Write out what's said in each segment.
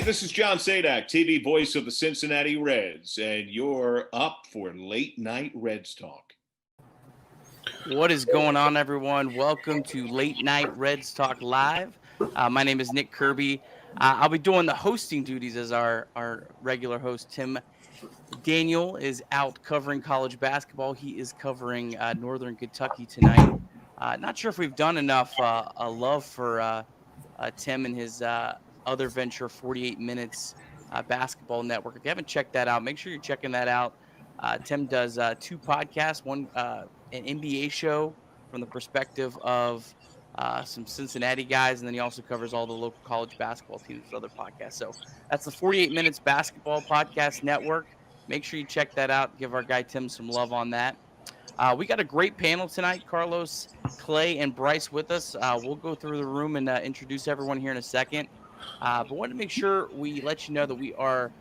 This is John Sadak, TV voice of the Cincinnati Reds, and you're up for Late Night Reds Talk. What is going on, everyone? Welcome to Late Night Reds Talk Live. My name is Nick Kirby. I'll be doing the hosting duties as our regular host. Tim Daniel is out covering college basketball. He is covering Northern Kentucky tonight. Not sure if we've done enough a love for Tim and his other venture, 48 Minutes Basketball Network. If you haven't checked that out, make sure you're checking that out. Tim does two podcasts, one an NBA show from the perspective of some Cincinnati guys, and then he also covers all the local college basketball teams with other podcasts. So that's the 48 Minutes Basketball Podcast Network. Make sure you check that out. Give our guy Tim some love on that. We got a great panel tonight. Carlos, Clay, and Bryce with us. We'll go through the room and introduce everyone here in a second. But wanted to make sure we let you know that we are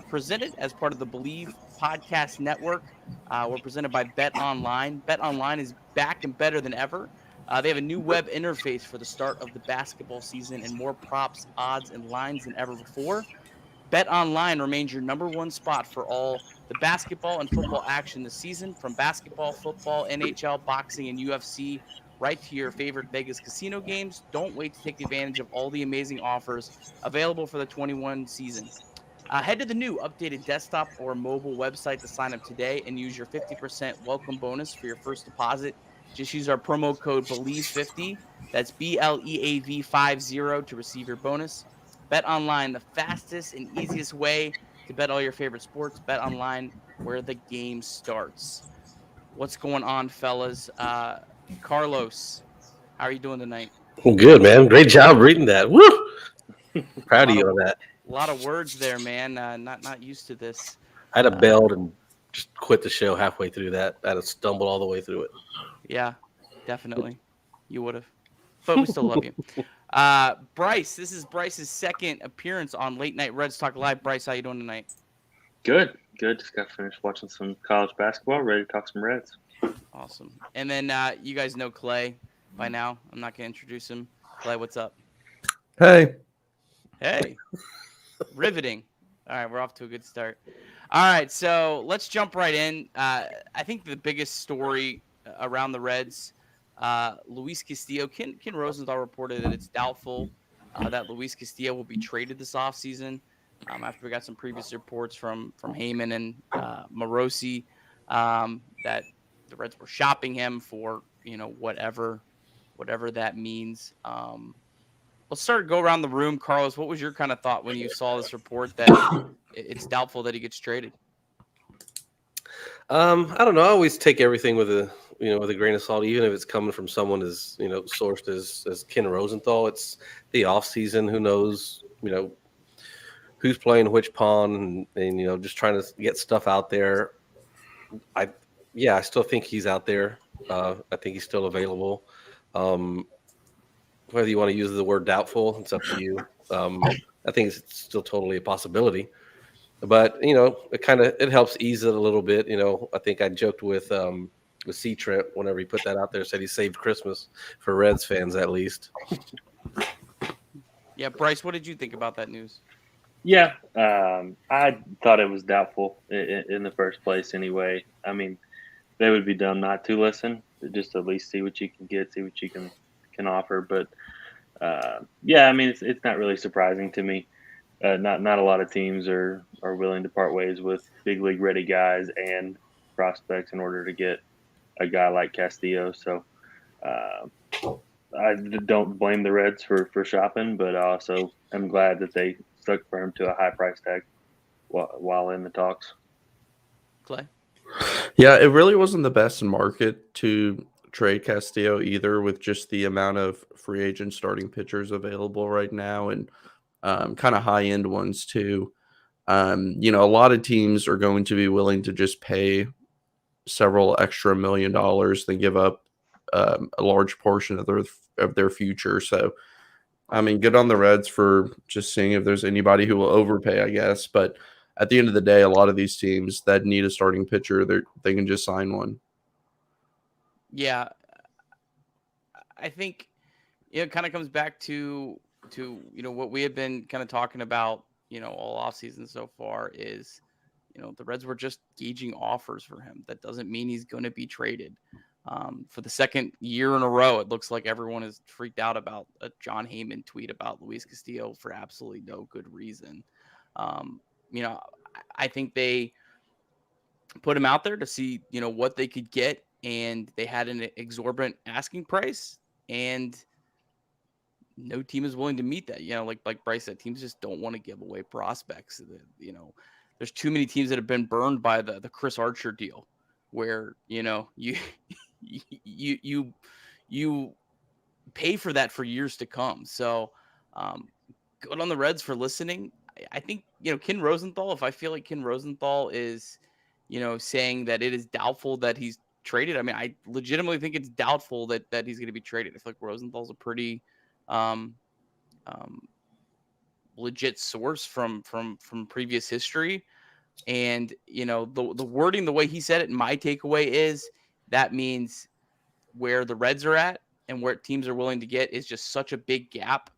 presented as part of the Believe Podcast Network. We're presented by Bet Online. Bet Online is back and better than ever. They have a new web interface for the start of the basketball season and more props, odds, and lines than ever before. Bet Online remains your number one spot for all the basketball and football action this season, from basketball, football, NHL, boxing, and UFC, right to your favorite Vegas casino games. Don't wait to take advantage of all the amazing offers available for the 21 season. Head to the new updated desktop or mobile website to sign up today and use your 50% welcome bonus for your first deposit. Just use our promo code BELIEVE50. That's BLEAV50 to receive your bonus. Bet Online, the fastest and easiest way to bet all your favorite sports. Bet Online, where the game starts. What's going on, fellas? Carlos, how are you doing tonight? Good, man. Great job reading that. Woo! Proud of you on that. A lot of words there, man. Not used to this. I'd have bailed and just quit the show halfway through that. I'd have stumbled all the way through it. Yeah, definitely. You would have. But we still love you. Bryce, this is Bryce's second appearance on Late Night Reds Talk Live. Bryce, how you doing tonight? Good. Just got finished watching some college basketball. Ready to talk some Reds. Awesome. And then you guys know Clay by now. I'm not going to introduce him. Clay, what's up? Hey. Riveting. All right, we're off to a good start. All right, so let's jump right in. I think the biggest story around the Reds, Luis Castillo. Ken Rosenthal reported that it's doubtful that Luis Castillo will be traded this offseason. After we got some previous reports from Heyman and Morosi that the Reds were shopping him for, whatever that means. Let's go around the room. Carlos, what was your kind of thought when you saw this report that it's doubtful that he gets traded? I don't know. I always take everything with a grain of salt, even if it's coming from someone as sourced as Ken Rosenthal. It's the off season. Who knows? Who's playing which pawn, and just trying to get stuff out there. Yeah, I still think he's out there. I think he's still available. Whether you want to use the word doubtful, it's up to you. I think it's still totally a possibility. But it helps ease it a little bit. I think I joked with C Trent whenever he put that out there, said he saved Christmas for Reds fans at least. Yeah, Bryce, what did you think about that news? Yeah, I thought it was doubtful in the first place. Anyway, I mean, they would be dumb not to listen, just at least see what you can get, see what you can offer. But yeah, I mean, it's not really surprising to me. Not a lot of teams are willing to part ways with big league ready guys and prospects in order to get a guy like Castillo. So I don't blame the Reds for shopping, but I also am glad that they stuck firm to a high price tag while in the talks. Clay? Yeah, it really wasn't the best market to trade Castillo either, with just the amount of free agent starting pitchers available right now, and kind of high end ones too. A lot of teams are going to be willing to just pay several extra $1 million than give up a large portion of their future. So, I mean, good on the Reds for just seeing if there's anybody who will overpay, I guess. But at the end of the day, a lot of these teams that need a starting pitcher, they can just sign one. Yeah, I think it kind of comes back to what we have been kind of talking about all offseason so far is the Reds were just gauging offers for him. That doesn't mean he's going to be traded. For the second year in a row, it looks like everyone is freaked out about a John Heyman tweet about Luis Castillo for absolutely no good reason. I think they put him out there to see what they could get, and they had an exorbitant asking price, and no team is willing to meet that. Like Bryce said, teams just don't want to give away prospects. There's too many teams that have been burned by the Chris Archer deal, where you you pay for that for years to come. So good on the Reds for listening. I think Ken Rosenthal. If I feel like Ken Rosenthal is saying that it is doubtful that he's traded, I mean, I legitimately think it's doubtful that he's going to be traded. I feel like Rosenthal's a pretty legit source from previous history, and the wording, the way he said it, my takeaway is that means where the Reds are at and where teams are willing to get is just such a big gap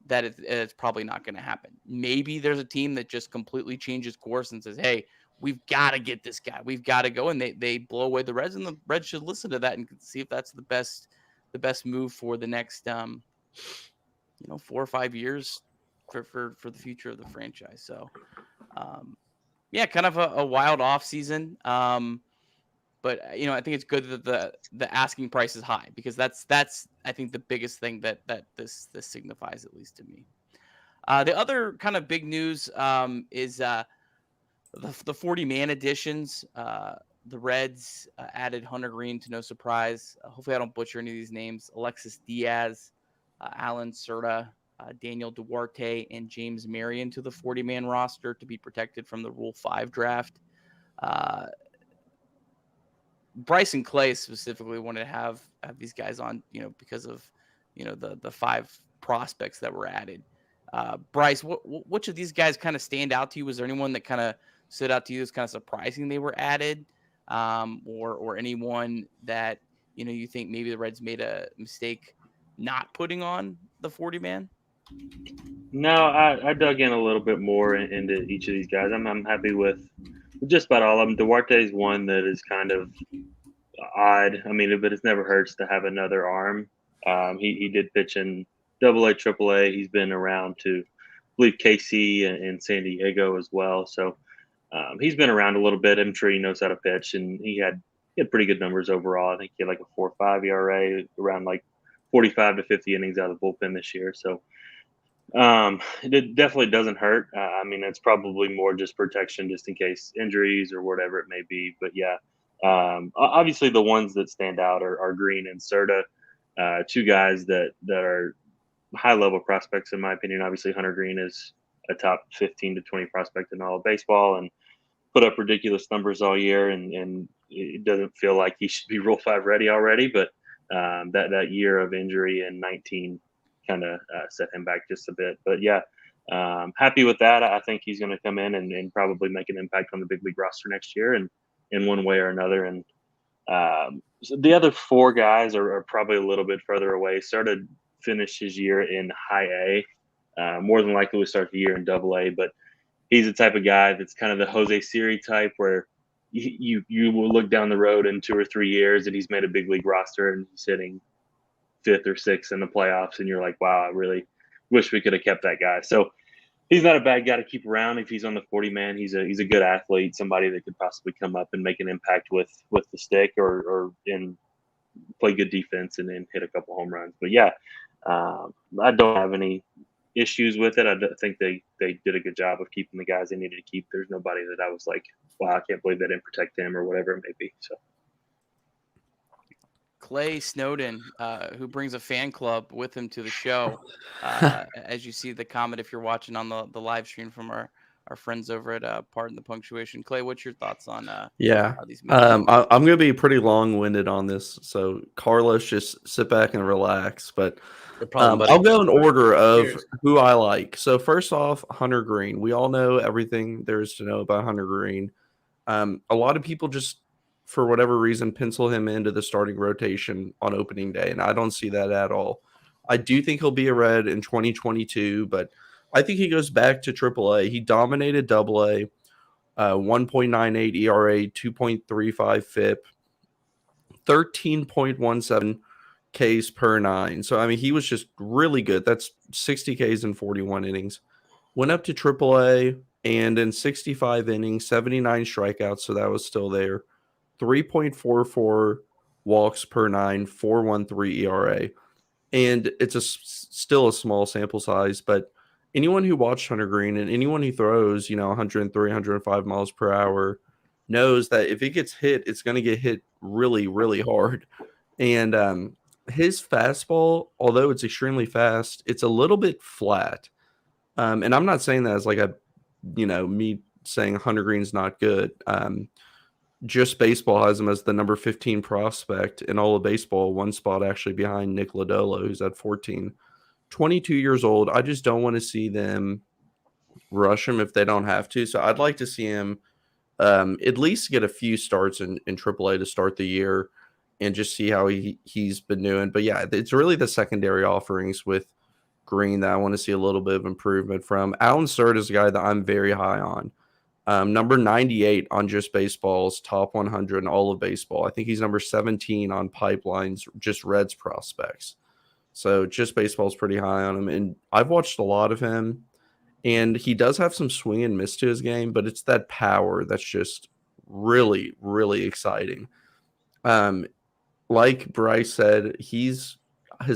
that it's probably not going to happen. Maybe there's a team that just completely changes course and says, hey, we've got to get this guy, we've got to go, and they blow away the Reds, and the Reds should listen to that and see if that's the best move for the next 4 or 5 years for the future of the franchise. So yeah, kind of a wild off season. But I think it's good that the asking price is high, because that's I think the biggest thing that this signifies, at least to me. The other kind of big news is the 40-man additions. The Reds added Hunter Green, to no surprise. Hopefully I don't butcher any of these names. Alexis Diaz, Alan Cerda, Daniel Duarte, and James Marion to the 40-man roster to be protected from the Rule 5 draft. Bryce and Clay specifically wanted to have these guys on, because of, the 5 prospects that were added. Bryce, which of these guys kind of stand out to you? Was there anyone that kind of stood out to you as kind of surprising they were added, or anyone that you think maybe the Reds made a mistake not putting on the 40-man? No, I dug in a little bit more into each of these guys. I'm happy with just about all of them. Duarte is one that is kind of odd. I mean, but it never hurts to have another arm. He did pitch in AA, AAA. He's been around to, I believe, KC and San Diego as well. So he's been around a little bit. I'm sure he knows how to pitch, and he had pretty good numbers overall. I think he had like a 4.5 ERA, around like 45 to 50 innings out of the bullpen this year. So it definitely doesn't hurt. I mean, it's probably more just protection, just in case injuries or whatever it may be. But yeah, obviously the ones that stand out are Green and Cerda, 2 guys that are high level prospects in my opinion. Obviously, Hunter Green is a top 15 to 20 prospect in all of baseball and put up ridiculous numbers all year, and it doesn't feel like he should be Rule 5 ready already, but that year of injury in 19 kind of set him back just a bit. But yeah, happy with that. I think he's going to come in and probably make an impact on the big league roster next year, and in one way or another. And so the other four guys are probably a little bit further away. Finished his year in high A. More than likely will start the year in double A, but he's the type of guy that's kind of the Jose Siri type, where you will look down the road in 2 or 3 years and he's made a big league roster and he's sitting 5th or 6th in the playoffs, and you're like, wow, I really wish we could have kept that guy. So he's not a bad guy to keep around if he's on the 40 man. He's a good athlete, somebody that could possibly come up and make an impact with the stick or play good defense and then hit a couple home runs. But yeah, I don't have any issues with it. I think they did a good job of keeping the guys they needed to keep. There's nobody that I was like, wow, I can't believe they didn't protect him or whatever it may be. So Clay Snowden, who brings a fan club with him to the show. As you see the comment, if you're watching on the live stream from our friends over at Pardon the Punctuation. Clay, what's your thoughts on these moves? I'm going to be pretty long-winded on this, so Carlos, just sit back and relax. But I'll go in order of who I like. So first off, Hunter Green. We all know everything there is to know about Hunter Green. A lot of people just, for whatever reason, pencil him into the starting rotation on opening day, and I don't see that at all. I do think he'll be a Red in 2022, but I think he goes back to AAA. He dominated AA, 1.98 ERA, 2.35 FIP, 13.17 Ks per 9. So, I mean, he was just really good. That's 60 Ks in 41 innings. Went up to AAA, and in 65 innings, 79 strikeouts, so that was still there. 3.44 walks per 9, 4.13 ERA. And it's still a small sample size, but anyone who watched Hunter Green and anyone who throws, 103, 105 miles per hour knows that if it gets hit, it's going to get hit really, really hard. And his fastball, although it's extremely fast, it's a little bit flat. And I'm not saying that as like me saying Hunter Green's not good. Just Baseball has him as the number 15 prospect in all of baseball, one spot actually behind Nick Lodolo, who's at 14. 22 years old. I just don't want to see them rush him if they don't have to. So I'd like to see him at least get a few starts in AAA to start the year and just see how he's been doing. But yeah, it's really the secondary offerings with Green that I want to see a little bit of improvement from. Alan Serd is a guy that I'm very high on. Number 98 on Just Baseball's top 100 in all of baseball. I think he's number 17 on Pipeline's Just Reds prospects. So Just Baseball's pretty high on him. And I've watched a lot of him. And he does have some swing and miss to his game, but it's that power that's just really, really exciting. Like Bryce said, his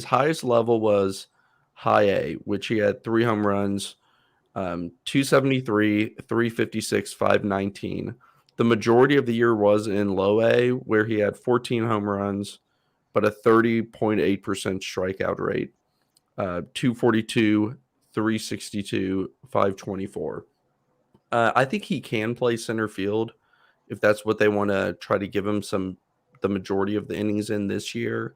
highest level was high A, which he had 3 home runs, 273, 356, 519. The majority of the year was in low A, where he had 14 home runs, but a 30.8% strikeout rate, 242, 362, 524. I think he can play center field if that's what they want to try to give him the majority of the innings in this year,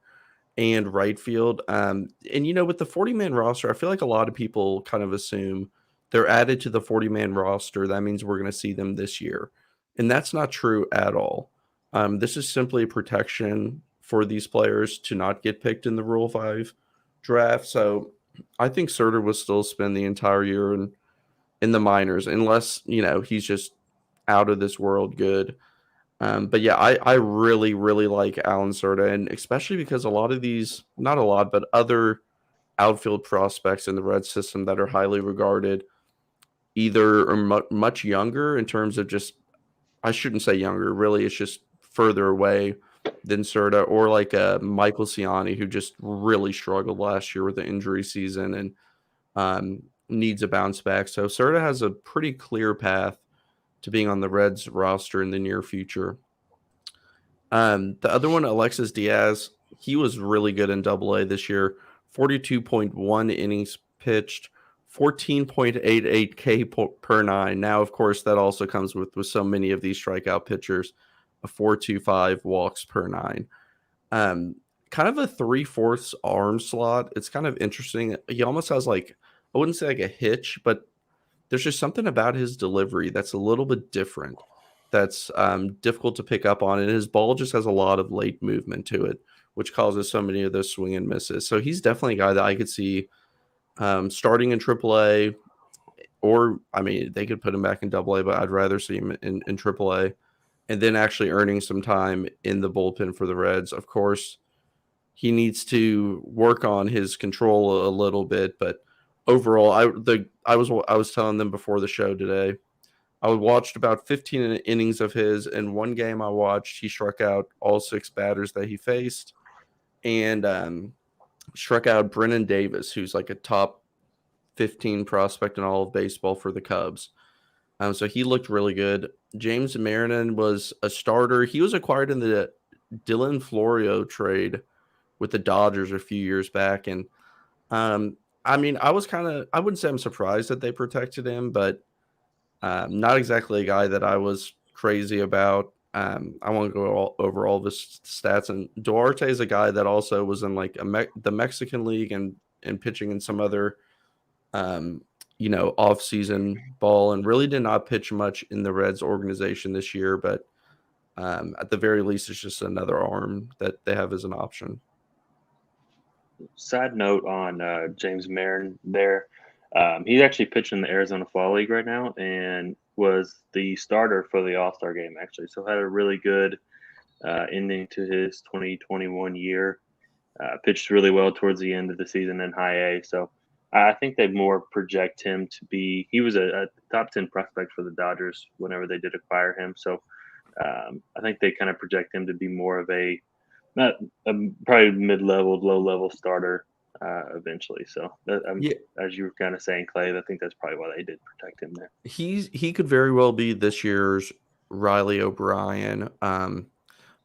and right field. And with the 40-man roster, I feel like a lot of people kind of assume they're added to the 40-man roster. That means we're going to see them this year. And that's not true at all. This is simply a protection for these players to not get picked in the Rule 5 draft. So I think Serter will still spend the entire year in the minors, unless, he's just out of this world good. But yeah, I really, really like Alan Serta, and especially because a lot of these, not a lot, but other outfield prospects in the Red system that are highly regarded, either are much younger in terms of just, I shouldn't say younger, really, it's just further away than Serta, or like Michael Ciani, who just really struggled last year with the injury season and needs a bounce back. So Serta has a pretty clear path to being on the Reds roster in the near future. The other one, Alexis Diaz, he was really good in AA this year. 42.1 innings pitched, 14.88 K per 9. Now, of course, that also comes with so many of these strikeout pitchers. a 4.25 walks per 9. Kind of a 3/4 arm slot. It's kind of interesting. He almost has like, I wouldn't say like a hitch, but there's just something about his delivery that's a little bit different. That's difficult to pick up on, and his ball just has a lot of late movement to it, which causes so many of those swing and misses. So he's definitely a guy that I could see starting in AAA, or I mean, they could put him back in AA, but I'd rather see him in AAA, and then actually earning some time in the bullpen for the Reds. Of course, he needs to work on his control a little bit, but overall, I was telling them before the show today, I watched about 15 innings of his. In one game I watched, he struck out all 6 batters that he faced, and struck out Brennan Davis, who's like a top 15 prospect in all of baseball for the Cubs. So he looked really good. James Marinan was a starter. He was acquired in the Dylan Florio trade with the Dodgers a few years back. And I mean, I wouldn't say I'm surprised that they protected him, but not exactly a guy that I was crazy about. I won't go over all of his stats. And Duarte is a guy that also was in like the Mexican League and pitching in some other, off-season ball, and really did not pitch much in the Reds organization this year. But at the very least, it's just another arm that they have as an option. Side note on James Marin there. He's actually pitching in the Arizona Fall League right now and was the starter for the All-Star game, actually. So had a really good ending to his 2021 year. Pitched really well towards the end of the season in high A. So I think they more project him to be – he was a top 10 prospect for the Dodgers whenever they did acquire him. So I think they kind of project him to be more of a – not probably mid-level, low-level starter eventually. So as you were kind of saying, Clay, I think that's probably why they did protect him there. He could very well be this year's Riley O'Brien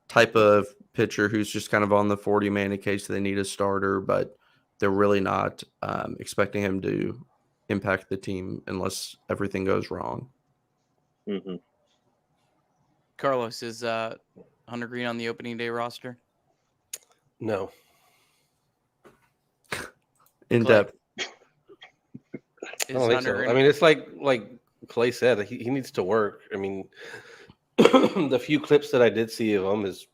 type of pitcher who's just kind of on the 40-man in case they need a starter, but they're really not expecting him to impact the team unless everything goes wrong. Mm-hmm. Carlos, is Hunter Green on the opening day roster? No. In depth. I don't think so. I mean, it's like Clay said, he needs to work. I mean, the few clips that I did see of him is,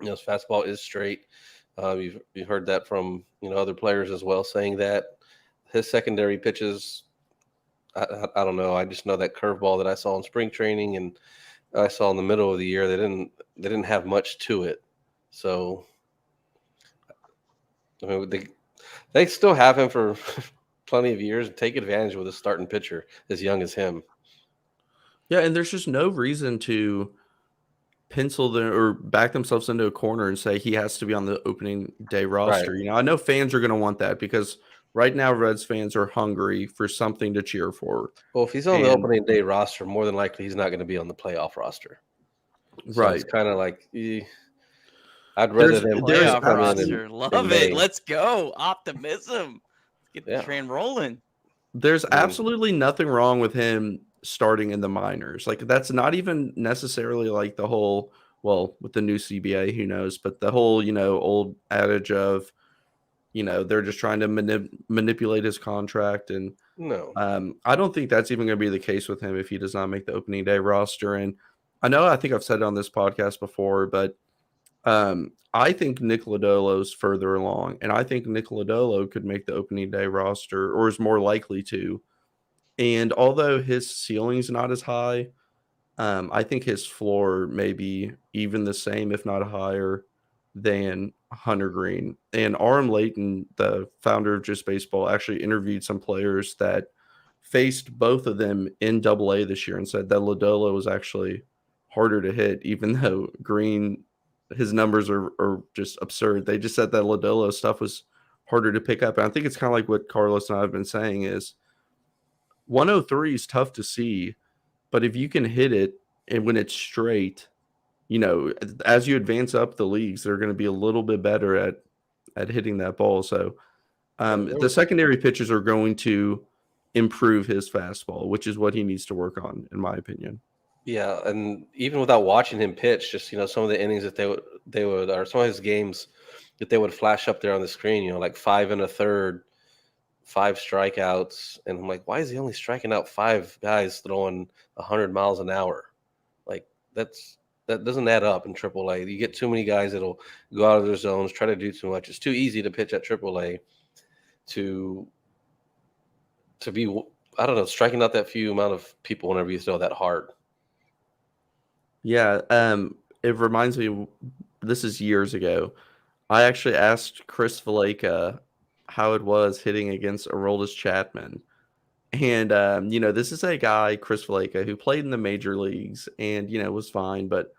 his fastball is straight. You've heard that from other players as well, saying that his secondary pitches. I don't know. I just know that curveball that I saw in spring training and I saw in the middle of the year, they didn't have much to it. So, I mean, they still have him for plenty of years and take advantage with a starting pitcher as young as him. Yeah, and there's just no reason to pencil them or back themselves into a corner and say he has to be on the opening day roster. Right. I know fans are going to want that because right now Reds fans are hungry for something to cheer for. Well, if he's on the opening day roster, more than likely he's not going to be on the playoff roster. So right. It's kind of like I'd rather them playoff come roster. in Love it. Let's go. Optimism. Let's get the train rolling. There's absolutely nothing wrong with him starting in the minors. Like that's not even necessarily like the whole, well, with the new CBA, who knows, but the whole, old adage of, they're just trying to manipulate his contract. And no, I don't think that's even going to be the case with him if he does not make the opening day roster. And I think I've said it on this podcast before, but I think Nick Lodolo's further along, and I think Nick Lodolo could make the opening day roster or is more likely to. And although his ceiling's not as high, I think his floor may be even the same, if not higher, than Hunter Green. And Aram Layton, the founder of Just Baseball, actually interviewed some players that faced both of them in AA this year and said that Lodolo was actually harder to hit, even though Green, his numbers are just absurd. They just said that Lodolo stuff was harder to pick up. And I think it's kind of like what Carlos and I have been saying is 103 is tough to see, but if you can hit it and when it's straight, as you advance up the leagues, they're going to be a little bit better at hitting that ball. So the secondary pitchers are going to improve his fastball, which is what he needs to work on, in my opinion. Yeah, and even without watching him pitch, just some of the innings that they would, or some of his games that they would flash up there on the screen, like 5 1/3, 5 strikeouts, and I'm like, why is he only striking out 5 guys throwing 100 miles an hour? Like that doesn't add up in AAA. You get too many guys that'll go out of their zones, try to do too much. It's too easy to pitch at AAA to be, I don't know, striking out that few amount of people whenever you throw that hard. Yeah, it reminds me, this is years ago. I actually asked Chris Valaika how it was hitting against Aroldis Chapman. And, this is a guy, Chris Valaika, who played in the major leagues and, was fine. But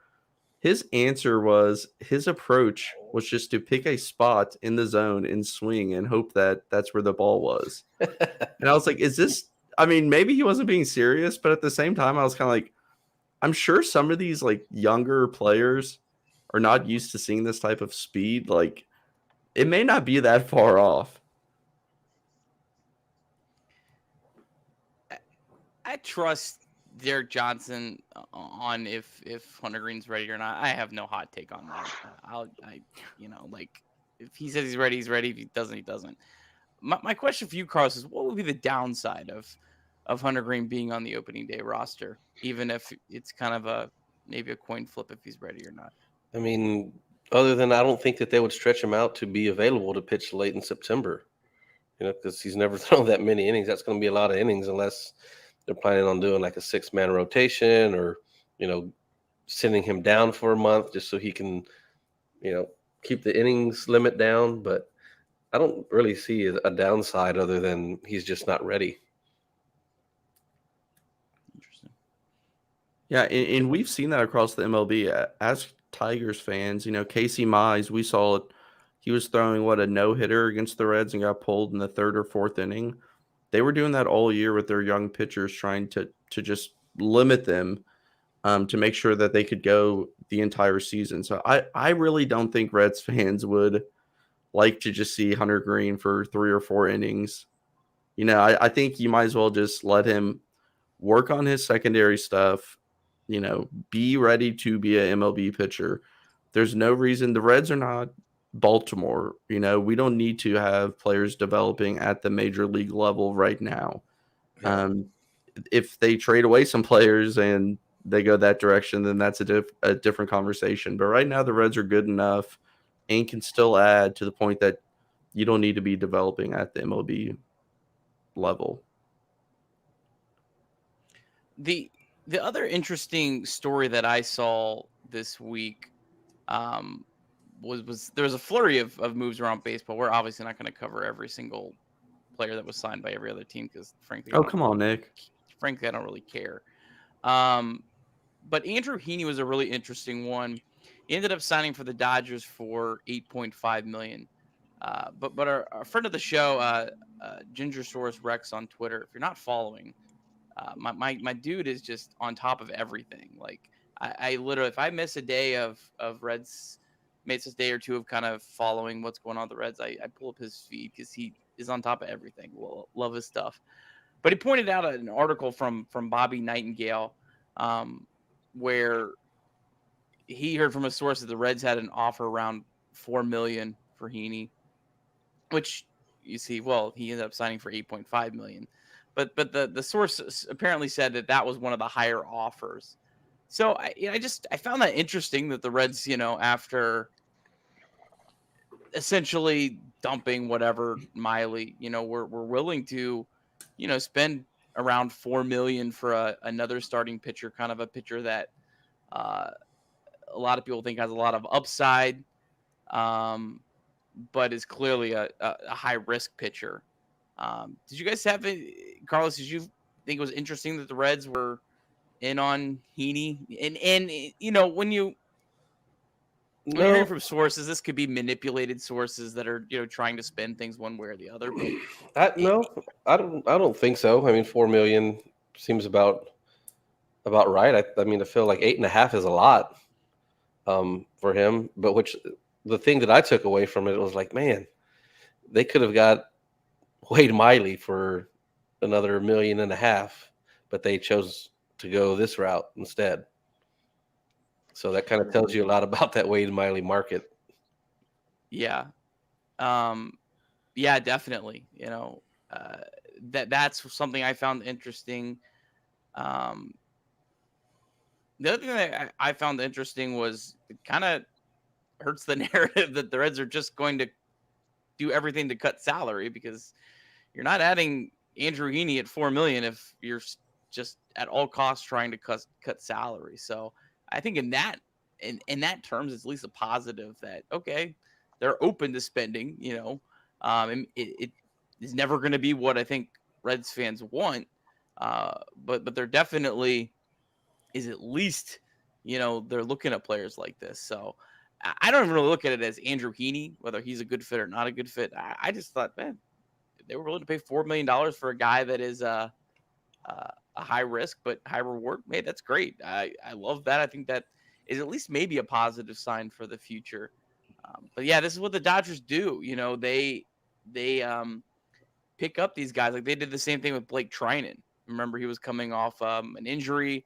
his answer was his approach was just to pick a spot in the zone and swing and hope that that's where the ball was. And I was like, maybe he wasn't being serious, but at the same time, I was kind of like, I'm sure some of these like younger players are not used to seeing this type of speed. Like, it may not be that far off. I trust Derek Johnson on if Hunter Green's ready or not. I have no hot take on that. If he says he's ready, he's ready. If he doesn't, he doesn't. My question for you, Carlos, is what would be the downside of Hunter Green being on the opening day roster, even if it's kind of maybe a coin flip if he's ready or not? I mean, other than I don't think that they would stretch him out to be available to pitch late in September, because he's never thrown that many innings. That's going to be a lot of innings unless they're planning on doing like a 6-man rotation or, sending him down for a month just so he can, keep the innings limit down. But I don't really see a downside other than he's just not ready. Interesting. Yeah, and we've seen that across the MLB. As Tigers fans, Casey Mize, we saw it. He was throwing a no-hitter against the Reds and got pulled in the 3rd or 4th inning. They were doing that all year with their young pitchers, trying to just limit them to make sure that they could go the entire season. So I really don't think Reds fans would like to just see Hunter Green for 3 or 4 innings. I think you might as well just let him work on his secondary stuff, be ready to be an MLB pitcher. There's no reason. The Reds are not Baltimore. We don't need to have players developing at the major league level right now. Yeah. If they trade away some players and they go that direction, then that's a different conversation. But right now, the Reds are good enough and can still add to the point that you don't need to be developing at the MLB level. The other interesting story that I saw this week was there was a flurry of moves around baseball. We're obviously not going to cover every single player that was signed by every other team because, frankly, Come on, Nick. Frankly, I don't really care. But Andrew Heaney was a really interesting one. He ended up signing for the Dodgers for $8.5 million. But our friend of the show, Ginger Source Rex on Twitter, if you're not following, my dude is just on top of everything. Like I literally, if I miss a day of Reds, miss a day or two of kind of following what's going on with the Reds, I pull up his feed because he is on top of everything. Love his stuff. But he pointed out an article from Bobby Nightingale, where he heard from a source that the Reds had an offer around $4 million for Heaney, which you see, well, he ended up signing for $8.5 million. But the source apparently said that was one of the higher offers. So I found that interesting that the Reds, after essentially dumping whatever Miley, were willing to, spend around $4 million for another starting pitcher, kind of a pitcher that a lot of people think has a lot of upside, but is clearly a high risk pitcher. Did you guys have it, Carlos? Did you think it was interesting that the Reds were in on Heaney? And when you're hearing from sources, this could be manipulated sources that are trying to spin things one way or the other. But I don't think so. I mean, $4 million seems about right. I mean, I feel like 8.5 is a lot for him. But the thing that I took away from it was like, man, they could have got Wade Miley for another $1.5 million, but they chose to go this route instead. So that kind of tells you a lot about that Wade Miley market. Yeah. Yeah, definitely. That's something I found interesting. The other thing that I found interesting was it kind of hurts the narrative that the Reds are just going to do everything to cut salary, because you're not adding Andrew Heaney at $4 million if you're just at all costs trying to cut salary. So I think in that terms, it's at least a positive that, okay, they're open to spending. And it is never going to be what I think Reds fans want, but there definitely is at least, they're looking at players like this. So I don't even really look at it as Andrew Heaney, whether he's a good fit or not a good fit. I just thought, man, they were willing to pay $4 million for a guy that is a high risk but high reward. Hey, that's great. I love that. I think that is at least maybe a positive sign for the future. But yeah, this is what the Dodgers do. They pick up these guys. Like they did the same thing with Blake Trinan. Remember, he was coming off an injury,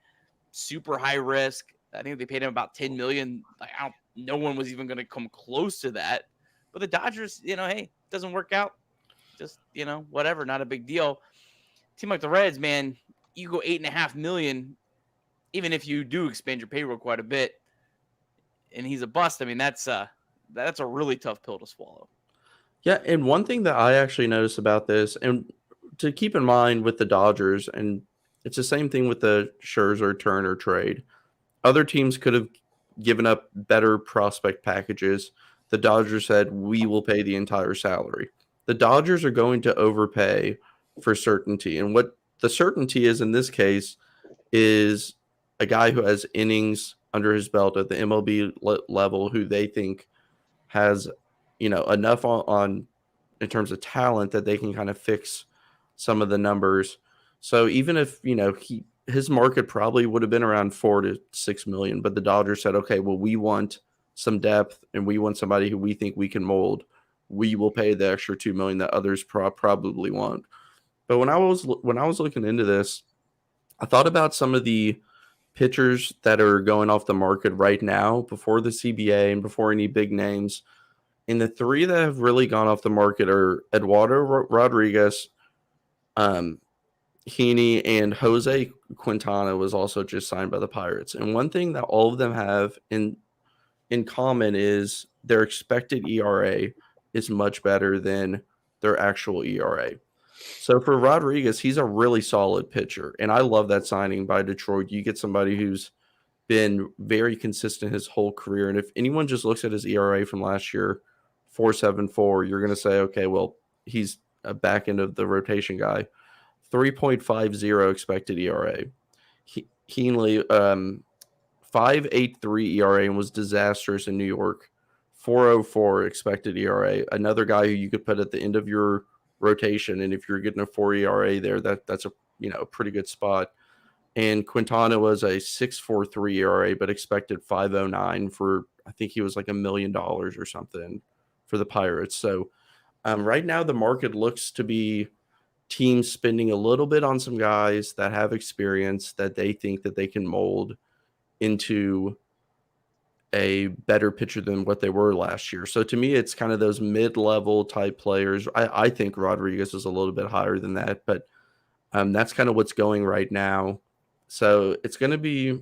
super high risk. I think they paid him about $10 million. Like, no one was even going to come close to that. But the Dodgers, hey, doesn't work out. Just, whatever, not a big deal. Team like the Reds, man, you go $8.5 million, even if you do expand your payroll quite a bit, and he's a bust. I mean, that's a really tough pill to swallow. Yeah, and one thing that I actually noticed about this, and to keep in mind with the Dodgers, and it's the same thing with the Scherzer Turner trade. Other teams could have given up better prospect packages. The Dodgers said, we will pay the entire salary. The Dodgers are going to overpay for certainty. And what the certainty is in this case is a guy who has innings under his belt at the MLB level, who they think has, enough on in terms of talent that they can kind of fix some of the numbers. So even if, his market probably would have been around 4 to 6 million, but the Dodgers said, okay, well, we want some depth and we want somebody who we think we can mold. We will pay the extra 2 million that others probably won't. But when I was looking into this, I thought about some of the pitchers that are going off the market right now before the CBA and before any big names. And the three that have really gone off the market are Eduardo Rodriguez, Heaney, and Jose Quintana was also just signed by the Pirates. And one thing that all of them have in common is their expected ERA is much better than their actual ERA. So for Rodriguez, he's a really solid pitcher. And I love that signing by Detroit. You get somebody who's been very consistent his whole career. And if anyone just looks at his ERA from last year, 4.74, you're going to say, okay, well, he's a back end of the rotation guy. 3.50 expected ERA. Heaney, 5.83 ERA and was disastrous in New York. 4.04 expected ERA. Another guy who you could put at the end of your rotation, and if you're getting a 4 ERA there, that's a pretty good spot. And Quintana was a 6.43 ERA, but expected 5.09 for, I think he was like $1 million or something for the Pirates. So right now the market looks to be teams spending a little bit on some guys that have experience that they think that they can mold into a better pitcher than what they were last year. So to me, it's kind of those mid-level type players. I think Rodriguez is a little bit higher than that, but that's kind of what's going right now. So it's going to be,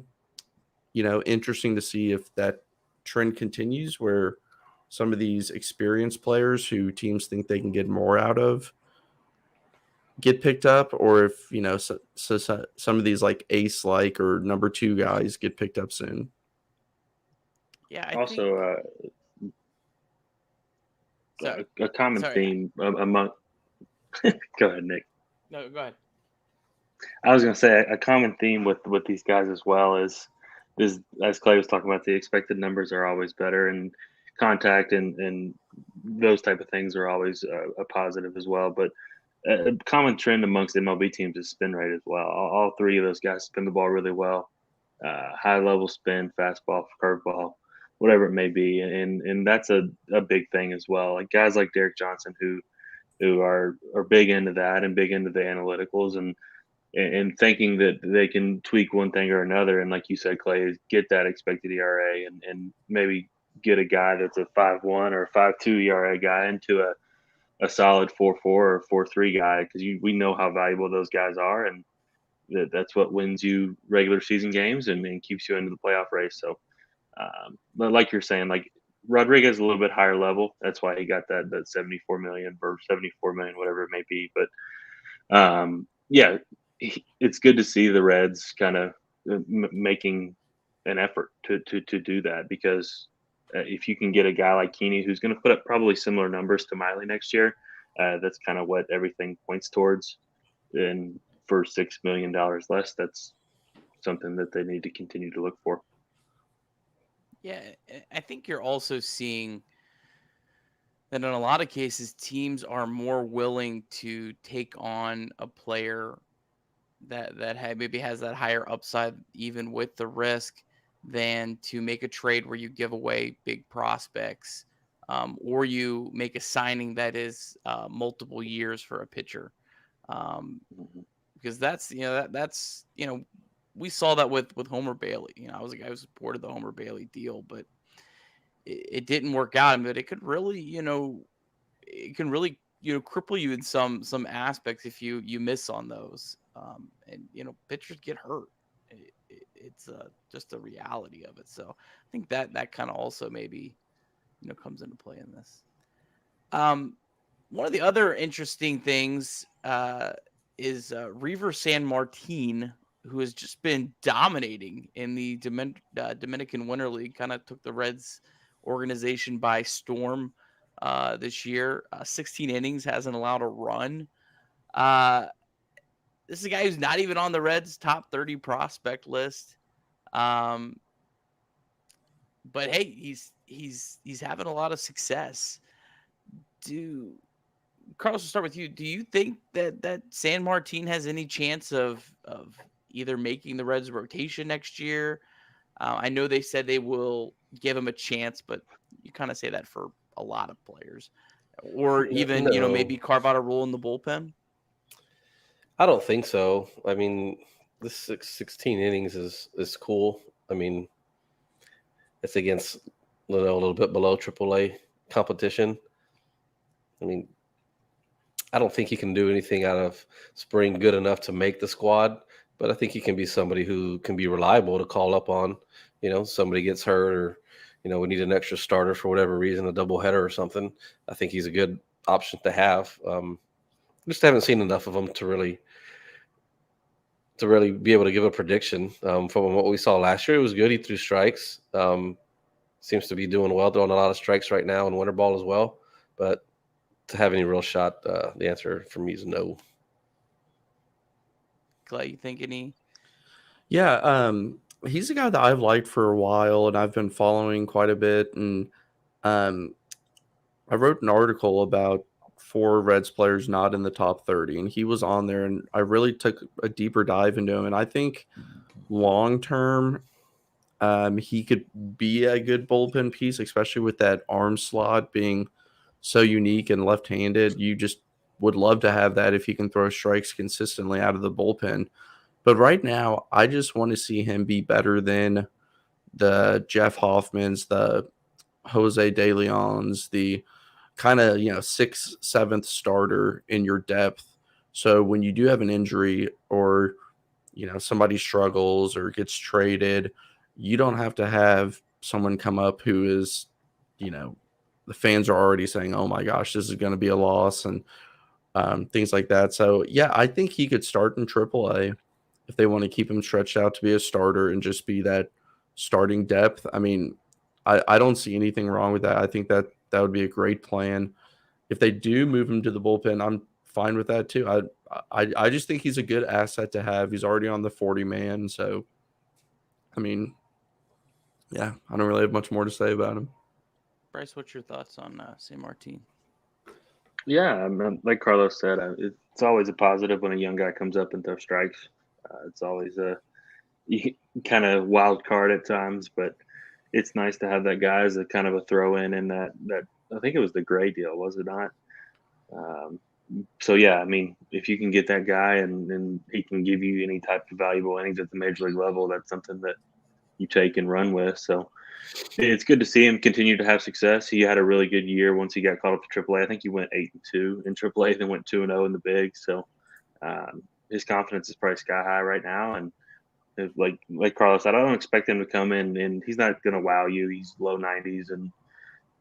interesting to see if that trend continues, where some of these experienced players who teams think they can get more out of get picked up, or if, so some of these like ace-like or number 2 guys get picked up soon. Yeah. A common theme among. Go ahead, Nick. No, go ahead. I was going to say a common theme with these guys as well is as Clay was talking about, the expected numbers are always better, and contact and those type of things are always a positive as well. But a common trend amongst MLB teams is spin rate as well. All three of those guys spin the ball really well. High level spin, fastball, curveball, whatever it may be, and that's a big thing as well. Like guys like Derek Johnson who are big into that and big into the analyticals, and and thinking that they can tweak one thing or another. And like you said, Clay, is get that expected ERA and maybe get a guy that's a 5.1 or 5.2 ERA guy into a solid 4.4 or 4.3 guy, because we know how valuable those guys are, and that's what wins you regular season games and keeps you into the playoff race. So, but like you're saying, like Rodriguez is a little bit higher level. That's why he got that 74 million or 74 million, whatever it may be. But yeah, it's good to see the Reds kind of making an effort to do that, because if you can get a guy like Keeney who's going to put up probably similar numbers to Miley next year, that's kind of what everything points towards. And for $6 million less, that's something that they need to continue to look for. Yeah, I think you're also seeing that in a lot of cases, teams are more willing to take on a player that maybe has that higher upside, even with the risk, than to make a trade where you give away big prospects, or you make a signing that is multiple years for a pitcher, because that's that's we saw that with Homer Bailey. I was a guy who supported the Homer Bailey deal, but it didn't work out. But it could really it can really cripple you in some aspects if you miss on those. And pitchers get hurt. It's just a reality of it. So I think that kind of also maybe comes into play in this. One of the other interesting things is Reaver San Martin, who has just been dominating in the Dominican Winter League. Kind of took the Reds organization by storm this year. 16 innings, hasn't allowed a run. This is a guy who's not even on the Reds' top 30 prospect list. But hey, he's having a lot of success. Carlos, we'll start with you. Do you think that San Martin has any chance of either making the Reds rotation next year? I know they said they will give him a chance, but you kind of say that for a lot of players, or even maybe carve out a role in the bullpen. I don't think so. I mean, this 16 innings is cool. I mean, it's against a little bit below AAA competition. I mean, I don't think he can do anything out of spring good enough to make the squad, but I think he can be somebody who can be reliable to call up on. Somebody gets hurt, or we need an extra starter for whatever reason, a doubleheader or something. I think he's a good option to have. Just haven't seen enough of him to really be able to give a prediction. From what we saw last year, it was good. He threw strikes. Seems to be doing well, throwing a lot of strikes right now in winter ball as well. But to have any real shot, the answer for me is no. Clay, you think any? Yeah, he's a guy that I've liked for a while, and I've been following quite a bit. And I wrote an article about 4 Reds players not in the top 30, and he was on there, and I really took a deeper dive into him. And I think long term, he could be a good bullpen piece, especially with that arm slot being so unique and left-handed. You just would love to have that if he can throw strikes consistently out of the bullpen. But right now, I just want to see him be better than the Jeff Hoffmans, the Jose De Leons, the kind of 6th, 7th starter in your depth. So when you do have an injury, or somebody struggles or gets traded, you don't have to have someone come up who is the fans are already saying, oh my gosh, this is going to be a loss, and things like that. So yeah, I think he could start in AAA if they want to keep him stretched out to be a starter and just be that starting depth. I mean, I don't see anything wrong with that. I think that would be a great plan. If they do move him to the bullpen, I'm fine with that too. I just think he's a good asset to have. He's already on the 40-man. So, I mean, yeah, I don't really have much more to say about him. Bryce, what's your thoughts on San Martin? Yeah, I mean, like Carlos said, it's always a positive when a young guy comes up and throws strikes. It's always a kind of wild card at times, but it's nice to have that guy as a kind of a throw in that I think it was the Gray deal, was it not? So yeah, I mean, if you can get that guy and he can give you any type of valuable innings at the major league level, that's something that you take and run with. So it's good to see him continue to have success. He had a really good year once he got called up to AAA. I think he went 8-2 in AAA, then went 2-0 in the big. So his confidence is probably sky high right now. And like Carlos said, I don't expect him to come in and he's not going to wow you. He's low 90s and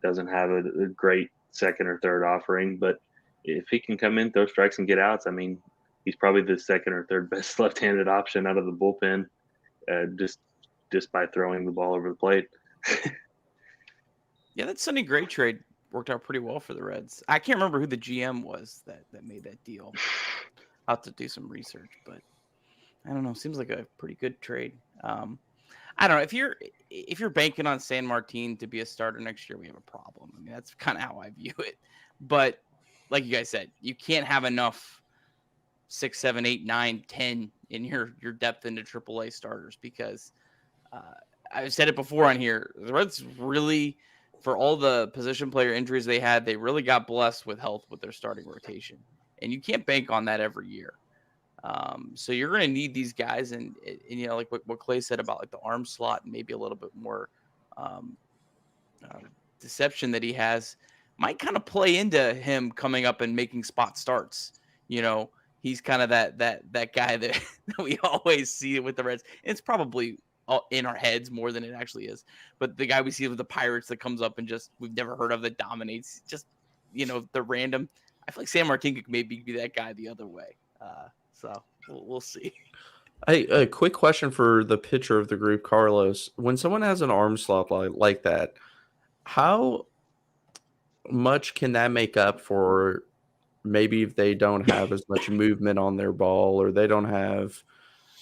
doesn't have a great second or third offering. But if he can come in, throw strikes, and get outs, I mean, he's probably the second or third best left-handed option out of the bullpen, just by throwing the ball over the plate. Yeah, that Sonny Gray trade worked out pretty well for the Reds. I can't remember who the GM was that made that deal. I'll have to do some research, but I don't know. Seems like a pretty good trade. I don't know if you're banking on San Martin to be a starter next year, we have a problem. I mean, that's kind of how I view it. But like you guys said, you can't have enough 6, 7, 8, 9, 10 in your depth into AAA starters because I've said it before on here. The Reds really, for all the position player injuries they had, they really got blessed with health with their starting rotation, and you can't bank on that every year. So you're going to need these guys, and you know, like what Clay said about like the arm slot and maybe a little bit more deception that he has might kind of play into him coming up and making spot starts. You know, he's kind of that guy that we always see with the Reds. It's probably all in our heads more than it actually is. But the guy we see with the Pirates that comes up and just we've never heard of that dominates, just you know, the random. I feel like San Martin could maybe be that guy the other way. So we'll see. Hey, a quick question for the pitcher of the group, Carlos. When someone has an arm slot like that, how much can that make up for maybe if they don't have as much movement on their ball or they don't have,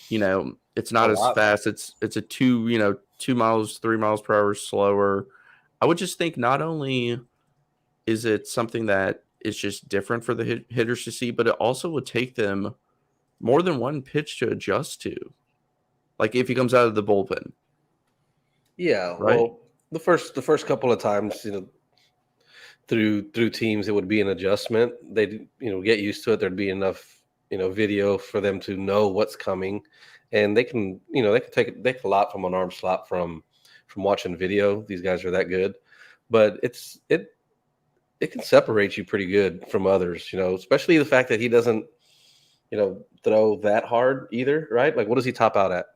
you know, it's not as fast. It's a 2 miles, 3 miles per hour slower. I would just think not only is it something that is just different for the hitters to see, but it also would take them more than one pitch to adjust to. Like if he comes out of the bullpen. Yeah, right? well, the first couple of times, you know, through teams, it would be an adjustment. They'd, you know, get used to it. There'd be enough, you know, video for them to know what's coming, and they can take a lot from an arm slot from watching video. These guys are that good, but it can separate you pretty good from others, you know, especially the fact that he doesn't, you know, throw that hard either, right? Like, what does he top out at?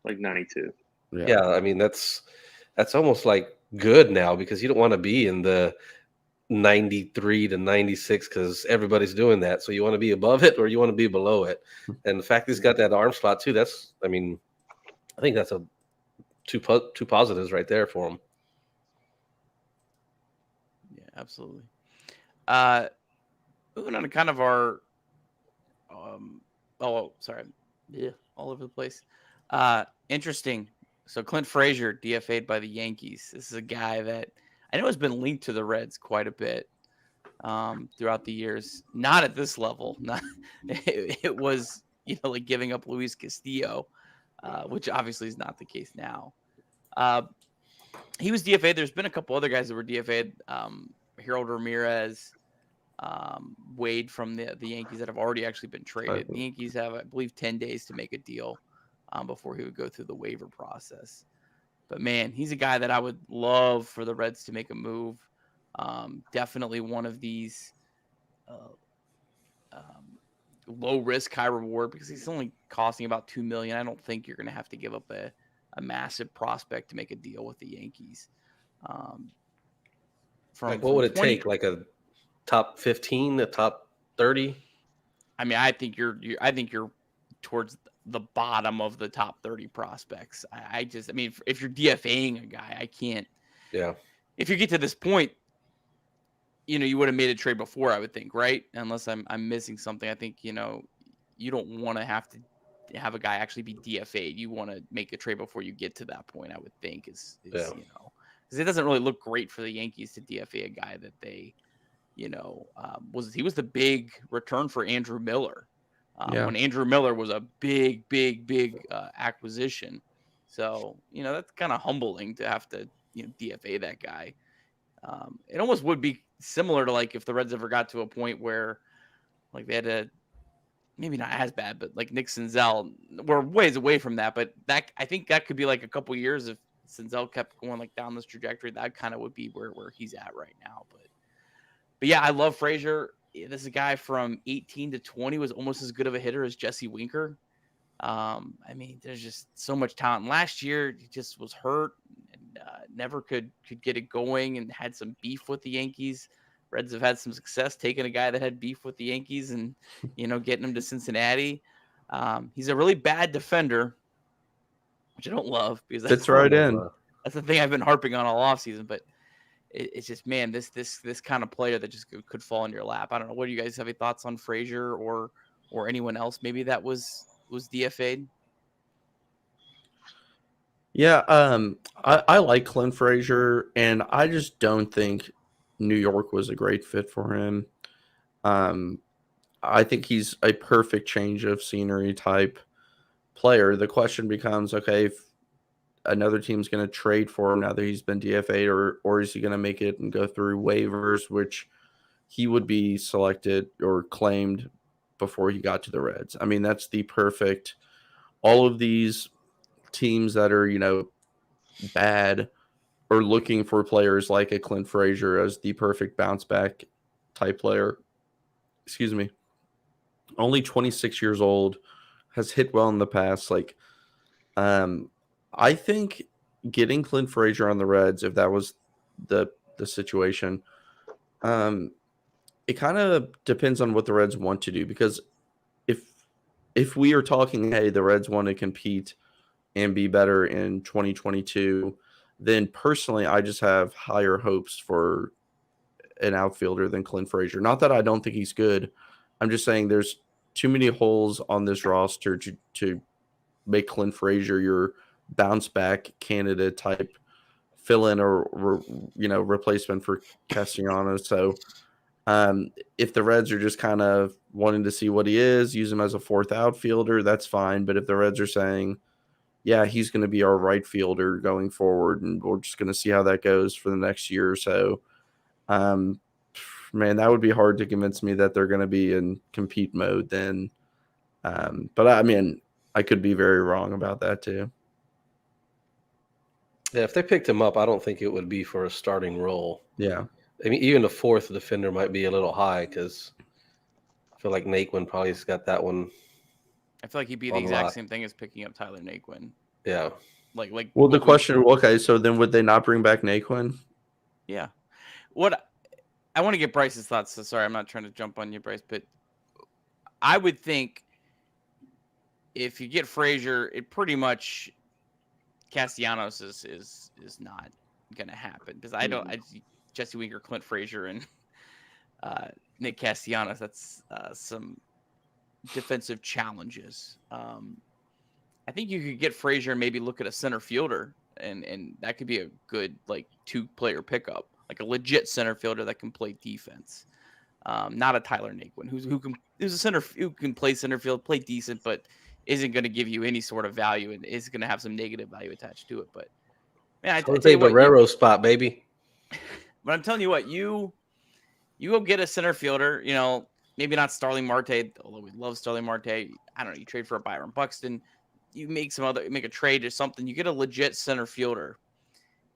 Like 92. Yeah, I mean that's almost like good now because you don't want to be in the 93 to 96 because everybody's doing that. So you want to be above it or you want to be below it. And the fact he's got that arm slot too, that's, I mean, I think that's two positives right there for him. Yeah, absolutely. Moving on to kind of our all over the place. Interesting. So Clint Frazier DFA'd by the Yankees. This is a guy that I know has been linked to the Reds quite a bit throughout the years. Not at this level. It was, you know, like giving up Luis Castillo, which obviously is not the case now. He was DFA'd. There's been a couple other guys that were DFA'd. Harold Ramirez, Wade from the Yankees that have already actually been traded. The Yankees have, I believe, 10 days to make a deal before he would go through the waiver process. But man, he's a guy that I would love for the Reds to make a move. Definitely one of these low risk, high reward because he's only costing about $2 million. I don't think you're going to have to give up a massive prospect to make a deal with the Yankees. What would it take? Like a top 15, a top 30? I mean, I think you're towards the bottom of the top 30 prospects. I mean, if you're DFAing a guy, I can't. Yeah. If you get to this point, you know, you would have made a trade before, I would think, right? Unless I'm missing something. I think, you know, you don't want to have a guy actually be DFA'd. You want to make a trade before you get to that point, I would think, is you know, because it doesn't really look great for the Yankees to DFA a guy that they, you know, was the big return for Andrew Miller. When Andrew Miller was a big acquisition. So, you know, that's kind of humbling to have to, you know, DFA that guy. It almost would be similar to like if the Reds ever got to a point where like they had to, maybe not as bad, but like Nick Senzel, we're ways away from that. But that, I think that could be like a couple years if Senzel kept going like down this trajectory. That kind of would be where he's at right now. But yeah, I love Frazier. This is a guy from 18 to 20 was almost as good of a hitter as Jesse Winker. I mean, there's just so much talent. Last year, he just was hurt and never could get it going and had some beef with the Yankees. Reds have had some success taking a guy that had beef with the Yankees and, getting him to Cincinnati. He's a really bad defender, which I don't love because Fits right in. That's the thing I've been harping on all offseason. But it's just, man, this kind of player that just could fall in your lap. I don't know. What do you guys have any thoughts on Frazier or anyone else maybe that was DFA'd? Yeah, I like Clint Frazier, and I just don't think New York was a great fit for him. I think he's a perfect change of scenery type player. The question becomes, okay, if another team's going to trade for him now that he's been DFA'd, or is he going to make it and go through waivers, which he would be selected or claimed before he got to the Reds. I mean, that's the perfect – all of these teams that are, bad are looking for players like a Clint Frazier as the perfect bounce back type player. Excuse me. Only 26 years old, has hit well in the past. I think getting Clint Frazier on the Reds, if that was the situation, it kind of depends on what the Reds want to do, because if we are talking, hey, the Reds want to compete and be better in 2022, then personally I just have higher hopes for an outfielder than Clint Frazier. Not that I don't think he's good. I'm just saying there's too many holes on this roster to make Clint Frazier your bounce back candidate type fill-in or replacement for Castellanos. So if the Reds are just kind of wanting to see what he is, use him as a fourth outfielder, that's fine. But if the Reds are saying, yeah, he's going to be our right fielder going forward, and we're just going to see how that goes for the next year or so, man, that would be hard to convince me that they're going to be in compete mode then. But I mean, I could be very wrong about that too. Yeah, if they picked him up, I don't think it would be for a starting role. Yeah. I mean, even the fourth defender might be a little high because I feel like Naquin probably has got that one. I feel like he'd be the exact same thing as picking up Tyler Naquin. Yeah. Like. Well, the question, okay, so then would they not bring back Naquin? Yeah. What I want to get Bryce's thoughts. So sorry, I'm not trying to jump on you, Bryce, but I would think if you get Frazier, it pretty much Castellanos is not going to happen, because Jesse Winker, Clint Frazier, and Nick Castellanos, that's some defensive challenges. I think you could get Frazier and maybe look at a center fielder, and that could be a good like 2-player pickup, like a legit center fielder that can play defense. Not a Tyler Naquin who's a center who can play center field, play decent, but isn't going to give you any sort of value and is going to have some negative value attached to it. But man, I tell you what, Barrero spot, baby. But I'm telling you what, you go get a center fielder, maybe not Starling Marte, although we love Starling Marte. I don't know, you trade for a Byron Buxton, you make a trade or something, you get a legit center fielder,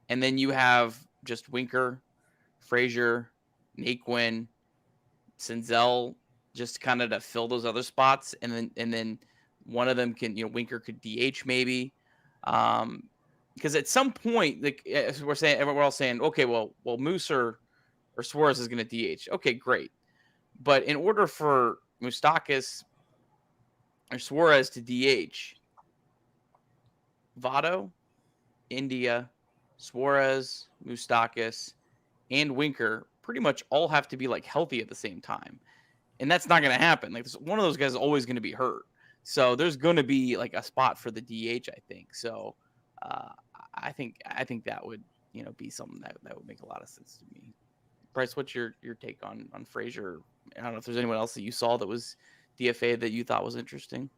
and then you have just Winker, Frazier, Naquin, Senzel, just kind of to fill those other spots, and then one of them can, Winker could DH maybe, because at some point, like we're all saying, okay, well, Moose or Suarez is going to DH. Okay, great, but in order for Moustakas or Suarez to DH, Votto, India, Suarez, Moustakas, and Winker pretty much all have to be like healthy at the same time, and that's not going to happen. Like one of those guys is always going to be hurt, so there's going to be like a spot for the DH, I think. So I think that would be something that would make a lot of sense to me. Bryce, what's your take on Frazier? I don't know if there's anyone else that you saw that was DFA that you thought was interesting.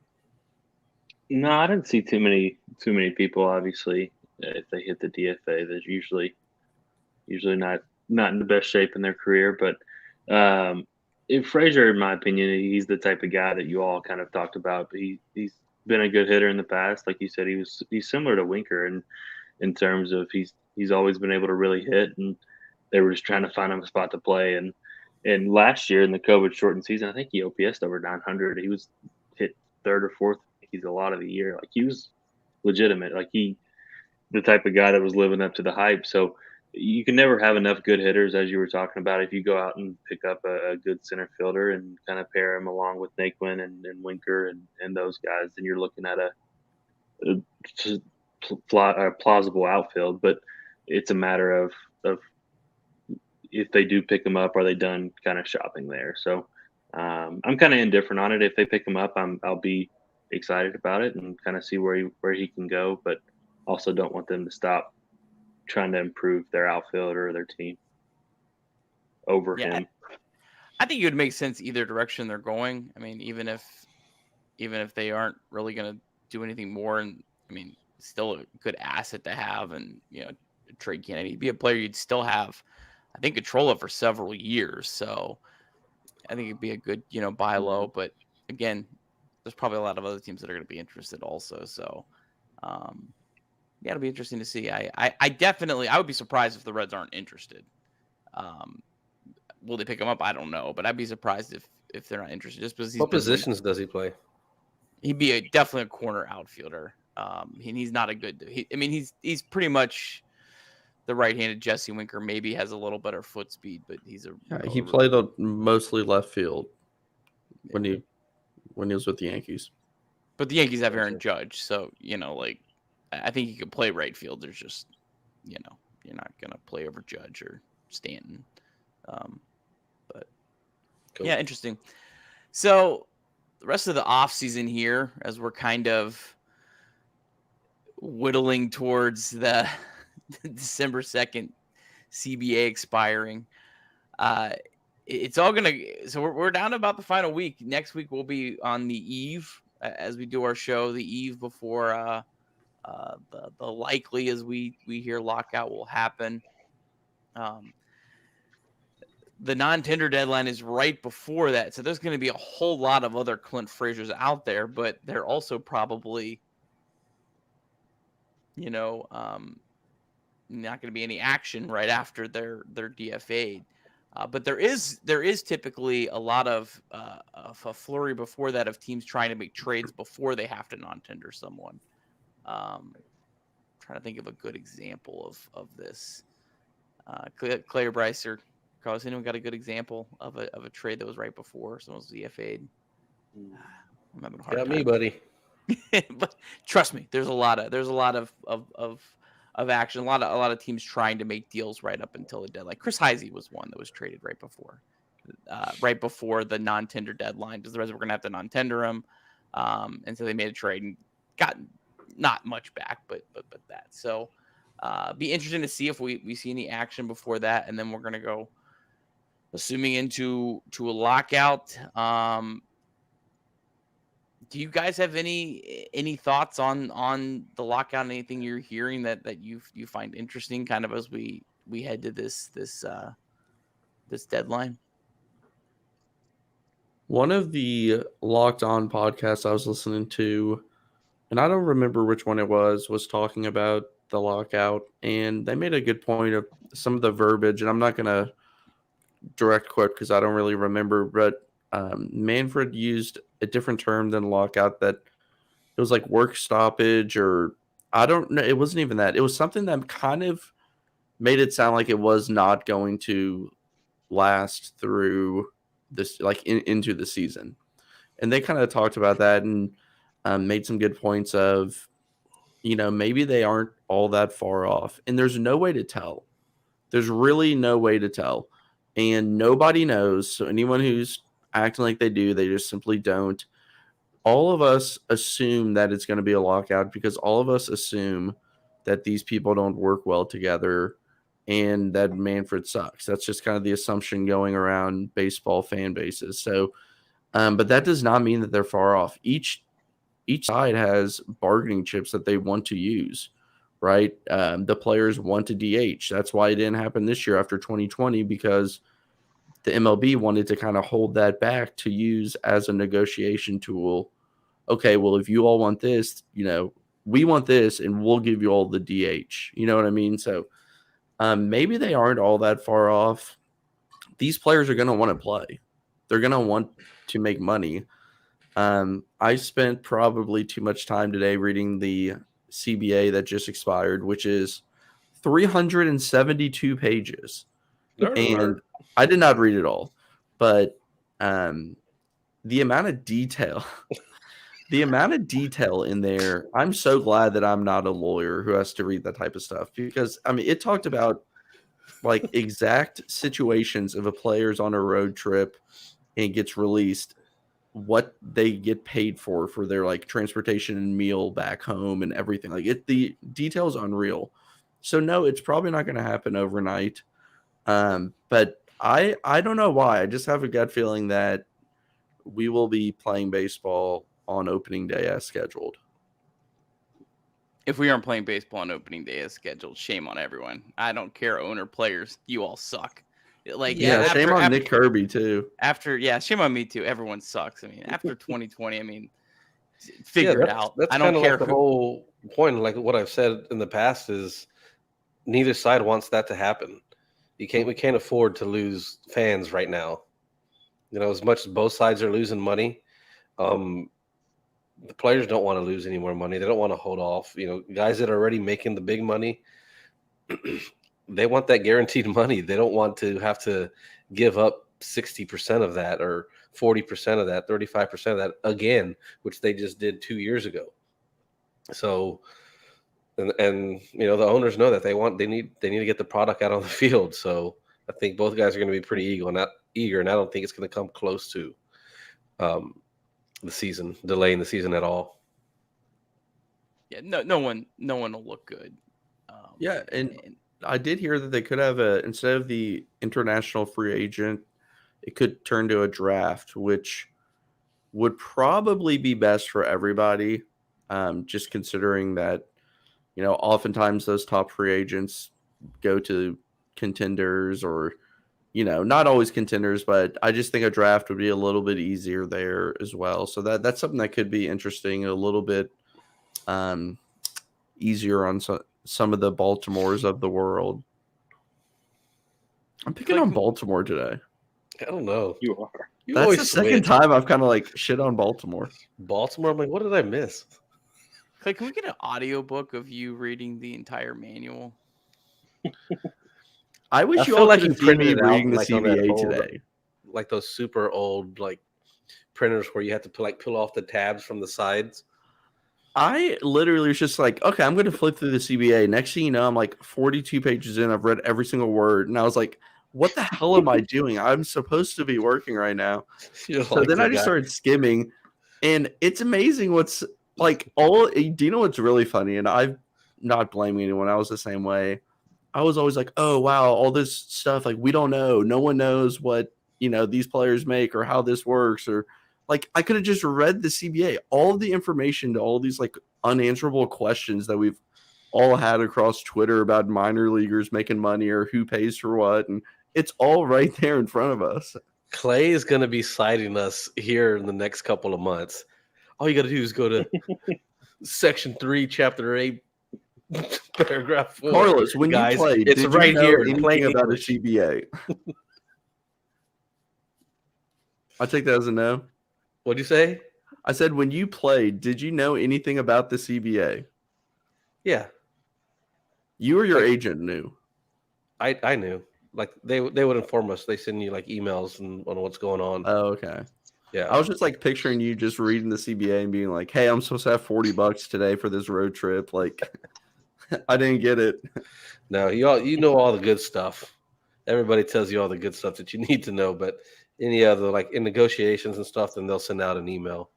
No, I didn't see too many people. Obviously, if they hit the DFA, there's usually not not in the best shape in their career. But if Frazier, in my opinion, he's the type of guy that you all kind of talked about. He's been a good hitter in the past. Like you said, he's similar to Winker in terms of he's always been able to really hit, and they were just trying to find him a spot to play. And last year in the COVID shortened season, I think he OPS'd over 900. He was hit third or fourth. He's a lot of the year. Like he was legitimate. Like the type of guy that was living up to the hype. So you can never have enough good hitters, as you were talking about. If you go out and pick up a good center fielder and kind of pair him along with Naquin and Winker and those guys, then you're looking at a plausible outfield. But it's a matter of if they do pick him up, are they done kind of shopping there? So I'm kind of indifferent on it. If they pick him up, I'll be excited about it and kind of see where he can go. But also don't want them to stop trying to improve their outfield or their team over him. I think it would make sense either direction they're going. I mean, even if they aren't really going to do anything more, and I mean, still a good asset to have, and a trade candidate, he'd be a player you'd still have, I think, control of for several years. So I think it'd be a good, buy low. But again, there's probably a lot of other teams that are going to be interested also. So yeah, it'll be interesting to see. I definitely, I would be surprised if the Reds aren't interested. Will they pick him up? I don't know, but I'd be surprised if they're not interested. Just because what positions does he play? He'd be definitely a corner outfielder. And he's not a good. He's pretty much the right-handed Jesse Winker. Maybe has a little better foot speed, but he played mostly left field when he was with the Yankees. But the Yankees have Aaron Judge, so I think he could play right field. There's just, you're not going to play over Judge or Stanton. But cool. Yeah, interesting. So the rest of the offseason here, as we're kind of whittling towards the December 2nd CBA expiring, it's all going to, so we're down to about the final week. Next week we'll be on the eve as we do our show, the eve before, the likely, as we hear, lockout will happen. The non-tender deadline is right before that, so there's going to be a whole lot of other Clint Fraziers out there, but they're also probably, not going to be any action right after they're DFA'd. But there is typically a lot of a flurry before that of teams trying to make trades before they have to non-tender someone. Trying to think of a good example of this. Clay or Bryce or Carlos, anyone got a good example of a trade that was right before someone was DFA'd? I'm having a hard time. Me, buddy. But trust me, there's a lot of action. A lot of teams trying to make deals right up until the deadline. Chris Heisey was one that was traded right before the non-tender deadline, because the Reds were going to have to non-tender him, and so they made a trade and got not much back, but that. So be interesting to see if we see any action before that, and then we're going to go, assuming, into a lockout. Do you guys have any thoughts on the lockout? Anything you're hearing that you find interesting, kind of as we head to this deadline? One of the Locked On podcasts I was listening to, and I don't remember which one it was talking about the lockout, and they made a good point of some of the verbiage, and I'm not going to direct quote because I don't really remember, but Manfred used a different term than lockout, that it was like work stoppage, or I don't know. It wasn't even that. It was something that kind of made it sound like it was not going to last through this, like into the season. And they kind of talked about that and made some good points of, maybe they aren't all that far off. And there's no way to tell. There's really no way to tell. And nobody knows. So anyone who's acting like they do, they just simply don't. All of us assume that it's going to be a lockout because all of us assume that these people don't work well together and that Manfred sucks. That's just kind of the assumption going around baseball fan bases. So, but that does not mean that they're far off. Each side has bargaining chips that they want to use. right? The players want to DH. That's why it didn't happen this year after 2020, because the MLB wanted to kind of hold that back to use as a negotiation tool. Okay, well, if you all want this, we want this and we'll give you all the DH. You know what I mean? So maybe they aren't all that far off. These players are going to want to play. They're going to want to make money. I spent probably too much time today reading the CBA that just expired, which is 372 pages. And I did not read it all, but the amount of detail in there, I'm so glad that I'm not a lawyer who has to read that type of stuff, because it talked about like exact situations of a player's on a road trip and gets released, what they get paid for their like transportation and meal back home and everything. Like the details unreal. So no, it's probably not going to happen overnight. But I don't know why. I just have a gut feeling that we will be playing baseball on opening day as scheduled. If we aren't playing baseball on opening day as scheduled, shame on everyone. I don't care, owner, players. You all suck. Like, shame on Nick Kirby too. Shame on me too. Everyone sucks. After 2020, figure it out. That's I don't care. Like the whole point. Like what I've said in the past is, neither side wants that to happen. We can't afford to lose fans right now. As much as both sides are losing money, the players don't want to lose any more money. They don't want to hold off. Guys that are already making the big money, they want that guaranteed money. They don't want to have to give up 60% of that or 40% of that, 35% of that again, which they just did 2 years ago. So, and the owners know that they need to get the product out on the field. So I think both guys are going to be pretty eager, and I don't think it's going to come close to delaying the season at all. Yeah, no one will look good. And I did hear that they could have instead of the international free agent, it could turn to a draft, which would probably be best for everybody. Just considering that, oftentimes those top free agents go to contenders or, not always contenders, but I just think a draft would be a little bit easier there as well. So that's something that could be interesting, a little bit easier on some of the Baltimores of the world. I'm picking on Baltimore today. I don't know. You are. That's the second time I've kind of like shit on Baltimore. Baltimore? I'm like, what did I miss? Clay, can we get an audiobook of you reading the entire manual? I wish you all like you printed me reading the CBA today. Like those super old like printers where you have to peel off the tabs from the sides. I literally was just like, okay, I'm going to flip through the CBA. Next thing you know, I'm like 42 pages in. I've read every single word. And I was like, what the hell am I doing? I'm supposed to be working right now. So then I just started skimming. And it's amazing what's like do you know what's really funny? And I'm not blaming anyone. I was the same way. I was always like, oh, wow, all this stuff. Like, we don't know. No one knows what, these players make or how this works, or like I could have just read the CBA, all of the information to all these like unanswerable questions that we've all had across Twitter about minor leaguers making money or who pays for what. And it's all right there in front of us. Clay is going to be citing us here in the next couple of months. All you got to do is go to Section 3, Chapter 8, Paragraph 4. Carlos, when you played, it's right here. Anything about a CBA? I take that as a no. What'd you say? I said, when you played, did you know anything about the CBA? Yeah. You or your agent knew? I knew. Like they would inform us. They send you like emails on what's going on. Oh, okay. Yeah. I was just like picturing you just reading the CBA and being like, hey, I'm supposed to have $40 today for this road trip. Like, I didn't get it. No, you know all the good stuff. Everybody tells you all the good stuff that you need to know, but any other like in negotiations and stuff, then they'll send out an email.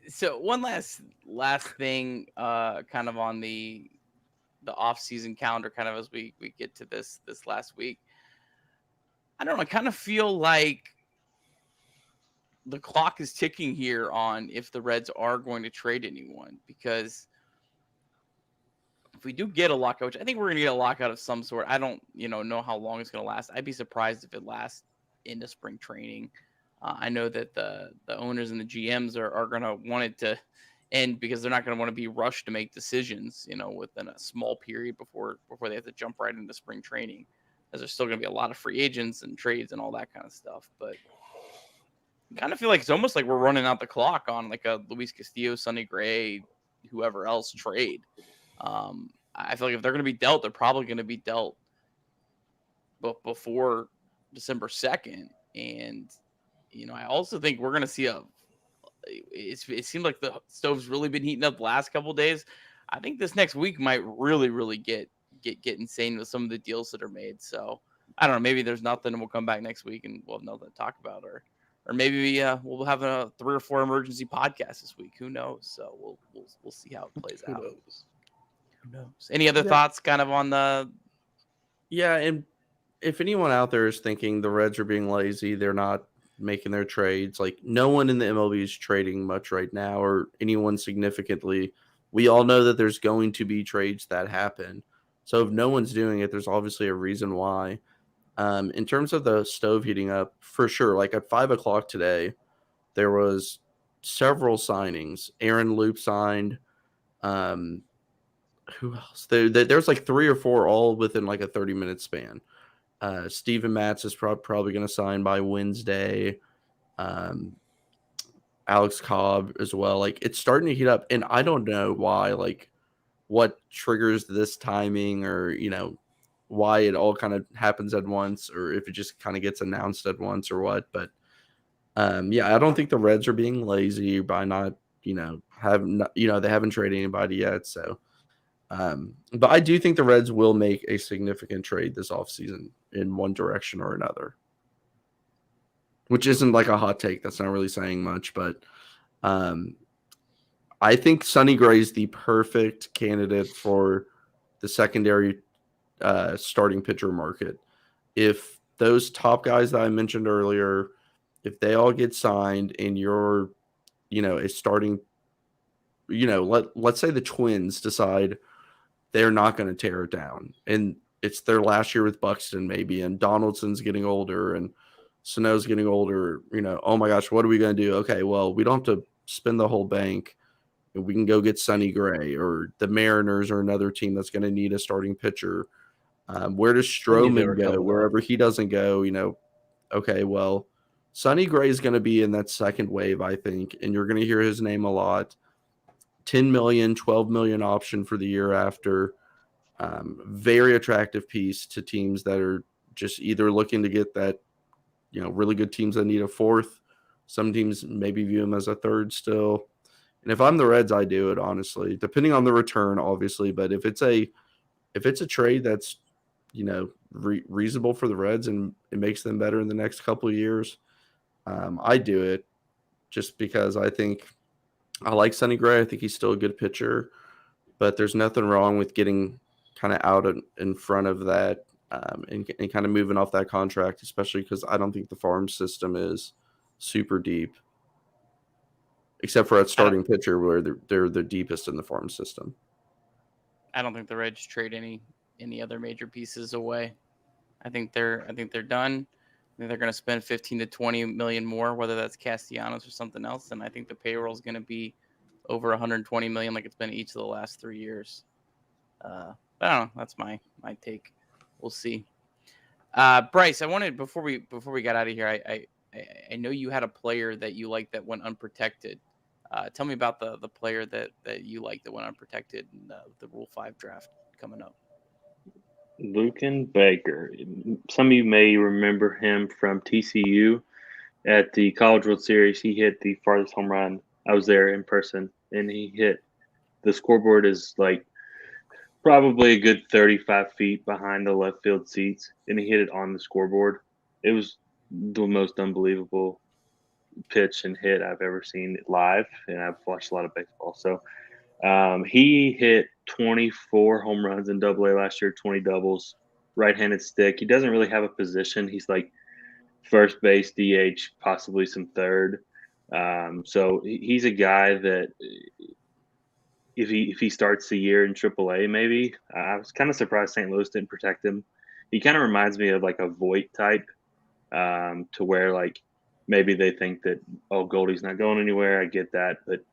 So one last thing, kind of on the off-season calendar, kind of as we get to this last week. I don't know. I kind of feel like the clock is ticking here on if the Reds are going to trade anyone, because if we do get a lockout, which I think we're going to get a lockout of some sort, I don't, know how long it's going to last. I'd be surprised if it lasts into spring training. I know that the owners and the GMs are going to want it to end because they're not going to want to be rushed to make decisions, within a small period before they have to jump right into spring training, as there's still going to be a lot of free agents and trades and all that kind of stuff. But I kind of feel like it's almost like we're running out the clock on like a Luis Castillo, Sonny Gray, whoever else trade. I feel like if they're going to be dealt, they're probably going to be dealt before December 2nd. And, I also think we're going to see it seemed like the stove's really been heating up the last couple of days. I think this next week might really, really get insane with some of the deals that are made. So I don't know, maybe there's nothing and we'll come back next week and we'll have nothing to talk about, or maybe we'll have a 3 or 4 emergency podcasts this week. Who knows? So we'll see how it plays out. Who knows? Any other thoughts kind of on the... Yeah, and if anyone out there is thinking the Reds are being lazy, they're not making their trades, like no one in the MLB is trading much right now, or anyone significantly. We all know that there's going to be trades that happen. So if no one's doing it, there's obviously a reason why. In terms of the stove heating up, for sure, like at 5 o'clock today, there was several signings. Aaron Loop signed. Who else? There's like 3 or 4 all within like a 30-minute span. Steven Matz is probably going to sign by Wednesday. Alex Cobb as well. Like, it's starting to heat up, and I don't know why, like what triggers this timing, or, why it all kind of happens at once, or if it just kind of gets announced at once or what. But I don't think the Reds are being lazy by not, they haven't traded anybody yet. So, but I do think the Reds will make a significant trade this offseason in one direction or another, which isn't like a hot take. That's not really saying much, but I think Sonny Gray is the perfect candidate for the secondary starting pitcher market. If those top guys that I mentioned earlier, if they all get signed and you're, a starting, let's say the Twins decide they're not going to tear it down, and it's their last year with Buxton maybe, and Donaldson's getting older and Sano's getting older, oh my gosh, what are we going to do? Okay, well, we don't have to spend the whole bank, and we can go get Sonny Gray, or the Mariners are another team that's going to need a starting pitcher. Where does Stroman go? Wherever he doesn't go, okay, well, Sonny Gray is going to be in that second wave, I think, and you're going to hear his name a lot. 10 million, 12 million option for the year after. Very attractive piece to teams that are just either looking to get that, really good teams that need a fourth. Some teams maybe view him as a third still. And if I'm the Reds, I do it, honestly, depending on the return, obviously. But if it's a trade that's, reasonable for the Reds and it makes them better in the next couple of years, I do it, just because I think I like Sonny Gray. I think he's still a good pitcher, but there's nothing wrong with getting kind of out in front of that and kind of moving off that contract, especially because I don't think the farm system is super deep, except for at starting pitcher where they're the deepest in the farm system. I don't think the Reds trade any other major pieces away. I think they're done. I think they're going to spend 15 to 20 million more, whether that's Castellanos or something else. And I think the payroll is going to be over 120 million, like it's been each of the last 3 years. But I don't know. That's my take. We'll see. Bryce, I wanted, before we got out of here, I know you had a player that you liked that went unprotected. Tell me about the player that you liked that went unprotected in the Rule 5 draft coming up. Lucan Baker. Some of you may remember him from TCU at the College World Series. He hit the farthest home run. I was there in person, and he hit the scoreboard is like probably a good 35 feet behind the left field seats, and he hit it on the scoreboard. It was the most unbelievable pitch and hit I've ever seen live, and I've watched a lot of baseball. So he hit 24 home runs in Double-A last year, 20 doubles, right-handed stick. He doesn't really have a position. He's like first base, DH, possibly some third. So he's a guy that if he starts the year in AAA, maybe I was kind of surprised St. Louis didn't protect him. He kind of reminds me of like a Voit type, to where like maybe they think that, oh, Goldie's not going anywhere. I get that, but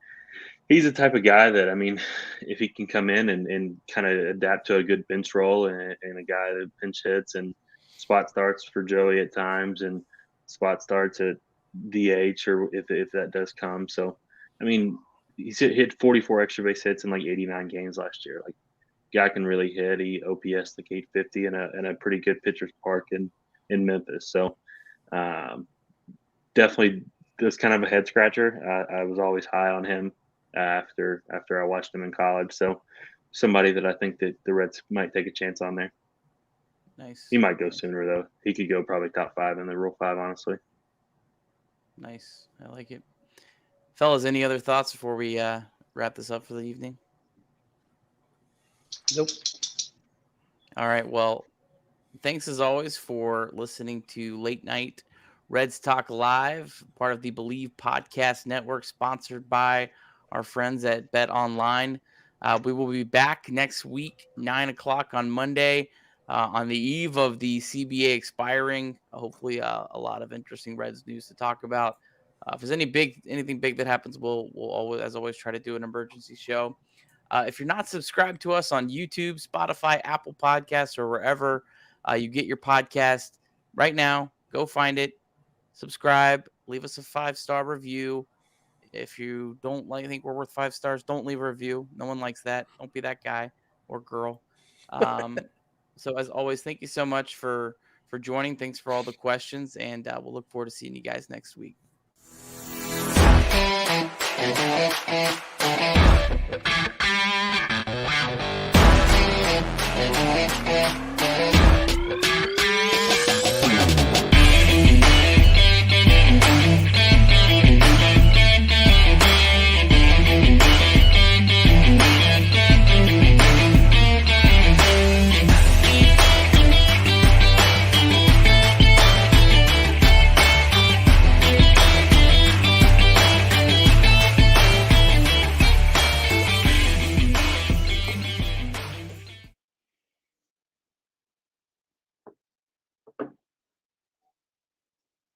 he's the type of guy that, I mean, if he can come in and kind of adapt to a good bench role and a guy that pinch hits and spot starts for Joey at times and spot starts at DH, or if that does come. So, I mean, he's hit 44 extra base hits in like 89 games last year. Like, guy can really hit. He OPS like 850 in a pretty good pitcher's park in Memphis. So, definitely this kind of a head scratcher. I was always high on him after I watched him in college. So somebody that I think that the Reds might take a chance on there. Nice. He might go sooner though. He could go probably top 5 in the Rule 5, honestly. Nice. I like it. Fellas, any other thoughts before we wrap this up for the evening? Nope. All right. Well, thanks as always for listening to Late Night Reds Talk Live, part of the Believe Podcast Network, sponsored by our friends at Bet Online. We will be back next week, 9 o'clock on Monday, on the eve of the CBA expiring. Hopefully, a lot of interesting Reds news to talk about. If there's anything big that happens, we'll always, as always, try to do an emergency show. If you're not subscribed to us on YouTube, Spotify, Apple Podcasts, or wherever you get your podcast right now, go find it, subscribe, leave us a 5-star review. If you don't think we're worth 5 stars, don't leave a review. No one likes that. Don't be that guy or girl. So as always, thank you so much for joining. Thanks for all the questions, and we'll look forward to seeing you guys next week.